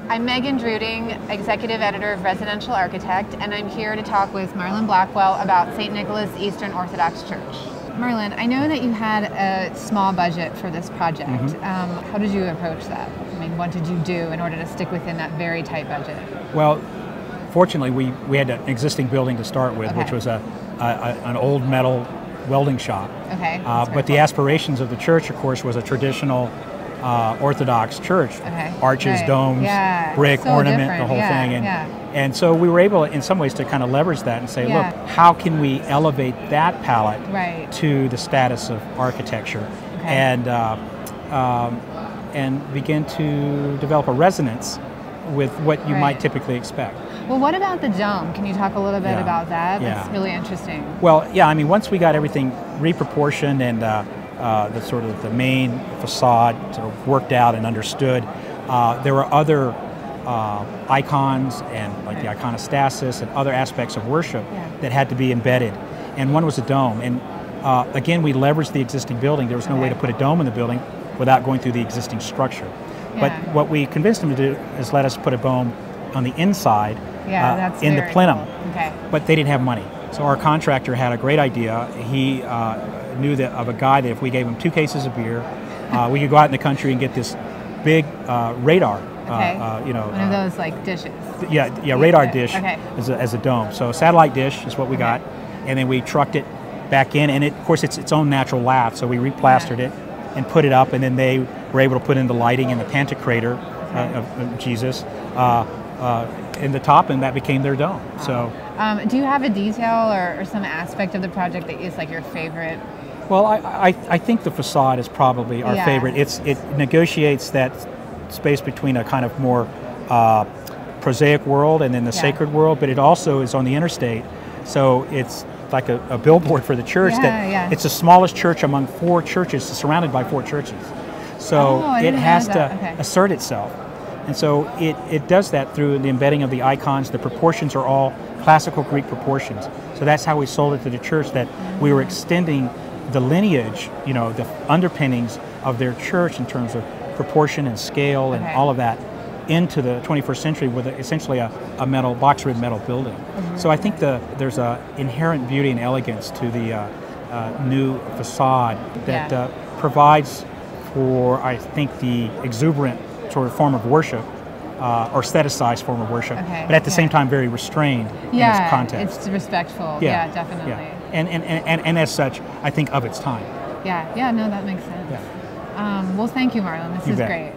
I'm Meghan Drueding, Executive Editor of Residential Architect, and I'm here to talk with Marlon Blackwell about St. Nicholas Eastern Orthodox Church. Marlon, I know that you had a small budget for this project. How did you approach that? I mean, what did you do in order to stick within that very tight budget? Well, fortunately, we had an existing building to start with, which was an old metal welding shop. Okay. But the aspirations of the church, of course, was a traditional Orthodox church. Arches, domes, brick, so ornament, different. the whole thing. And so we were able, in some ways, to kind of leverage that and say, look, how can we elevate that palette to the status of architecture and begin to develop a resonance with what you might typically expect. Well, what about the dome? Can you talk a little bit about that? That's really interesting. Well, yeah, I mean, once we got everything reproportioned and the main facade sort of worked out and understood, there were other icons and like the iconostasis and other aspects of worship that had to be embedded. And one was a dome. And again, we leveraged the existing building. There was no way to put a dome in the building without going through the existing structure. But what we convinced them to do is let us put a dome on the inside in the plenum. Cool. But they didn't have money. So our contractor had a great idea. He knew that of a guy that if we gave him 2 cases of beer, we could go out in the country and get this big radar. One of those like dishes. Radar dish as a dome. So a satellite dish is what we got, and then we trucked it back in, and of course it's its own natural lath. So we replastered it and put it up, and then they were able to put in the lighting and the pantocrator of Jesus in the top, and that became their dome. So, do you have a detail or some aspect of the project that is like your favorite? Well, I think the facade is probably our favorite. It negotiates that space between a kind of more prosaic world and then the sacred world, but it also is on the interstate, so it's like a billboard for the church. It's the smallest church among 4 churches, surrounded by 4 churches. So it has to assert itself. And so it does that through the embedding of the icons. The proportions are all classical Greek proportions. So that's how we sold it to the church, that we were extending the lineage, the underpinnings of their church in terms of proportion and scale and all of that into the 21st century with essentially a metal, box-rib metal building. So I think there's an inherent beauty and elegance to the new facade that provides for, I think, the exuberant sort of form of worship, or aestheticized form of worship, but at the same time very restrained in its context. It's respectful. Yeah, definitely. And as such, I think of its time. No, that makes sense. Well, thank you, Marlon. This is great.